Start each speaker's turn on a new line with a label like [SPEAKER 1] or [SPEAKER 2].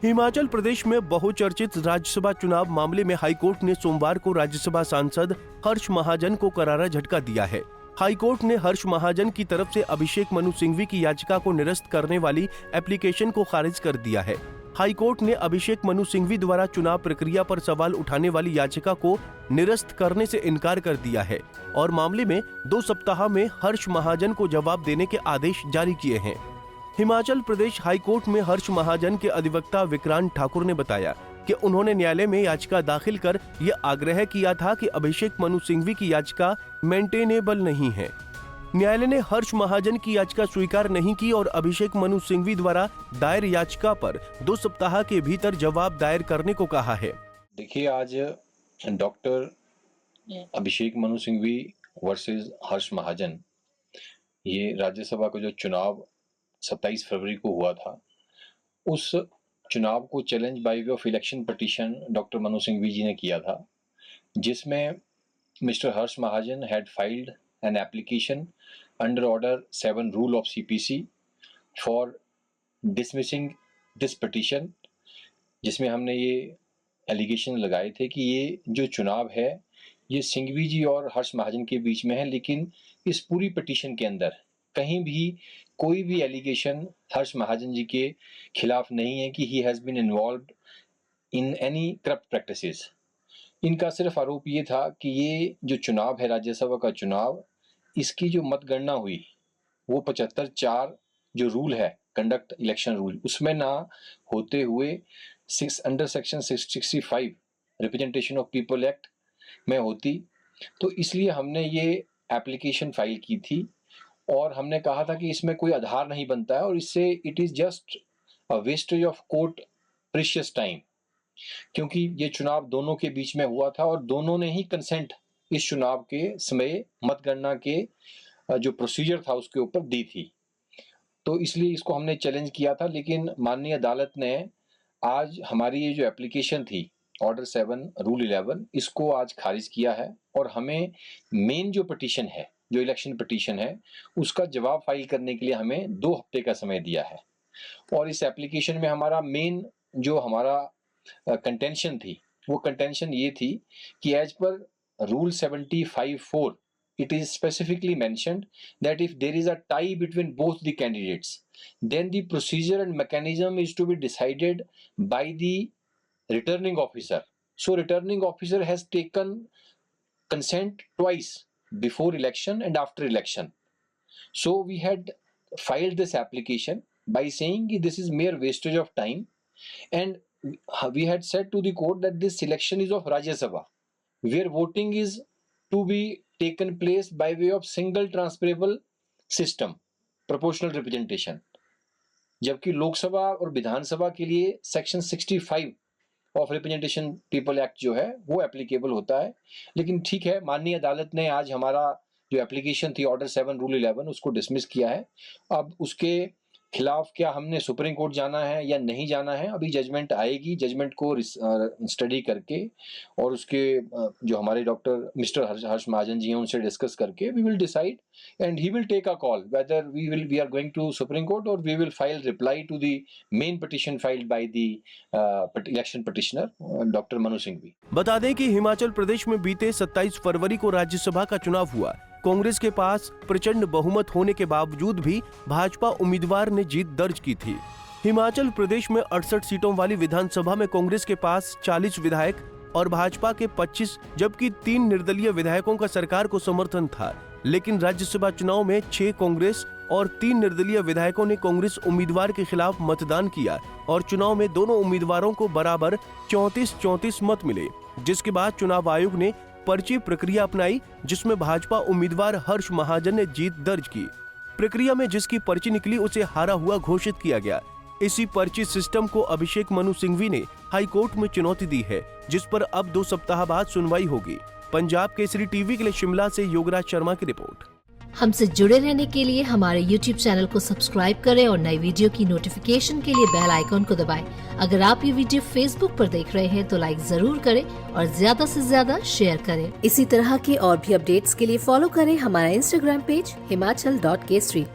[SPEAKER 1] हिमाचल प्रदेश में बहुचर्चित राज्यसभा चुनाव मामले में हाईकोर्ट ने सोमवार को राज्यसभा सांसद हर्ष महाजन को करारा झटका दिया है। हाईकोर्ट ने हर्ष महाजन की तरफ से अभिषेक मनु सिंघवी की याचिका को निरस्त करने वाली एप्लीकेशन को खारिज कर दिया है। हाईकोर्ट ने अभिषेक मनु सिंघवी द्वारा चुनाव प्रक्रिया पर सवाल उठाने वाली याचिका को निरस्त करने से इनकार कर दिया है और मामले में 2 सप्ताह में हर्ष महाजन को जवाब देने के आदेश जारी किए हैं। हिमाचल प्रदेश हाईकोर्ट में हर्ष महाजन के अधिवक्ता विक्रांत ठाकुर ने बताया कि उन्होंने न्यायालय में याचिका दाखिल कर यह आग्रह किया था कि अभिषेक मनु सिंघवी की याचिका मेंटेनेबल नहीं है। न्यायालय ने हर्ष महाजन की याचिका स्वीकार नहीं की और अभिषेक मनु सिंघवी द्वारा दायर याचिका पर 2 सप्ताह के भीतर जवाब दायर करने को कहा है।
[SPEAKER 2] देखिए, आज डॉक्टर अभिषेक मनु सिंघवी वर्सेस हर्ष महाजन, ये राज्यसभा का जो चुनाव 27 फरवरी को हुआ था, उस चुनाव को challenge by way of election petition doctor Manu Singhvi ji ने किया था, जिसमें mister Harsh Mahajan had filed an application under order 7 rule of CPC for dismissing this petition, जिसमें हमने ये एलिगेशन लगाए थे कि ये जो चुनाव है ये सिंघवी जी और हर्ष महाजन के बीच में है, लेकिन इस पूरी पिटीशन के अंदर कहीं भी कोई भी एलिगेशन हर्ष महाजन जी के खिलाफ नहीं है कि he has been involved in any corrupt practices. इनका सिर्फ आरोप ये था कि ये जो चुनाव है राज्यसभा का चुनाव, इसकी जो मतगणना हुई वो 75(4) जो रूल है कंडक्ट इलेक्शन रूल, उसमें ना होते हुए under section 665 representation of people act में होती। तो इसलिए हमने ये एप्लीकेशन फाइल की थी और हमने कहा था कि इसमें कोई आधार नहीं बनता है और इससे it is just a wastage of court precious time, क्योंकि ये चुनाव दोनों के बीच में हुआ था और दोनों ने ही कंसेंट इस चुनाव के समय मतगणना के जो प्रोसीजर था उसके ऊपर दी थी। तो इसलिए इसको हमने चैलेंज किया था, लेकिन माननीय अदालत ने आज हमारी ये जो एप्लीकेशन थी ऑर्डर 7 रूल 11, इसको आज खारिज किया है और हमें मेन जो पिटीशन है, जो इलेक्शन पिटीशन है, उसका जवाब फाइल करने के लिए हमें 2 हफ्ते का समय दिया है। और इस एप्लीकेशन में हमारा मेन जो हमारा कंटेंशन थी, वो कंटेंशन ये थी कि as per rule 75(4) it is specifically mentioned that if there is a tie between both the candidates, then the procedure and mechanism is to be decided by the returning officer. So returning officer has taken consent twice, before election and after election. So we had filed this application by saying that this is mere wastage of time, and we had said to the court that this election is of Rajya Sabha, where voting is to be taken place by way of single transferable system, proportional representation, जबकि लोकसभा और विधानसभा के लिए section 65 of representation people act जो है वो applicable होता है। लेकिन ठीक है, माननीय अदालत ने आज हमारा जो एप्लीकेशन थी ऑर्डर 7 रूल 11 उसको डिसमिस किया है। अब उसके खिलाफ क्या हमने सुप्रीम कोर्ट जाना है या नहीं जाना है, अभी जजमेंट आएगी, जजमेंट को स्टडी करके और उसके जो हमारे डॉक्टर मिस्टर हर्ष महाजन जी हैं उनसे डिस्कस करके we will decide and he will take a call whether we are going to supreme court और we will file reply to the main petition filed by the election petitioner doctor Manu Singhvi.
[SPEAKER 1] बता दें कि हिमाचल प्रदेश में बीते 27 फरवरी को राज्यसभा का चुनाव हुआ। कांग्रेस के पास प्रचंड बहुमत होने के बावजूद भी भाजपा उम्मीदवार ने जीत दर्ज की थी। हिमाचल प्रदेश में 68 सीटों वाली विधानसभा में कांग्रेस के पास 40 विधायक और भाजपा के 25, जबकि 3 निर्दलीय विधायकों का सरकार को समर्थन था। लेकिन राज्यसभा चुनाव में 6 कांग्रेस और 3 निर्दलीय विधायकों ने कांग्रेस उम्मीदवार के खिलाफ मतदान किया और चुनाव में दोनों उम्मीदवारों को बराबर 34-34 मत मिले, जिसके बाद चुनाव आयोग ने पर्ची प्रक्रिया अपनाई, जिसमें भाजपा उम्मीदवार हर्ष महाजन ने जीत दर्ज की। प्रक्रिया में जिसकी पर्ची निकली उसे हारा हुआ घोषित किया गया। इसी पर्ची सिस्टम को अभिषेक मनु सिंघवी ने हाईकोर्ट में चुनौती दी है, जिस पर अब 2 सप्ताह बाद सुनवाई होगी। पंजाब केसरी टीवी के लिए शिमला से योगराज शर्मा की रिपोर्ट।
[SPEAKER 3] हमसे जुड़े रहने के लिए हमारे YouTube चैनल को सब्सक्राइब करें और नई वीडियो की नोटिफिकेशन के लिए बेल आइकॉन को दबाएं। अगर आप ये वीडियो Facebook पर देख रहे हैं तो लाइक जरूर करें और ज्यादा से ज्यादा शेयर करें। इसी तरह के और भी अपडेट्स के लिए फॉलो करें हमारा Instagram पेज himachal.kesari।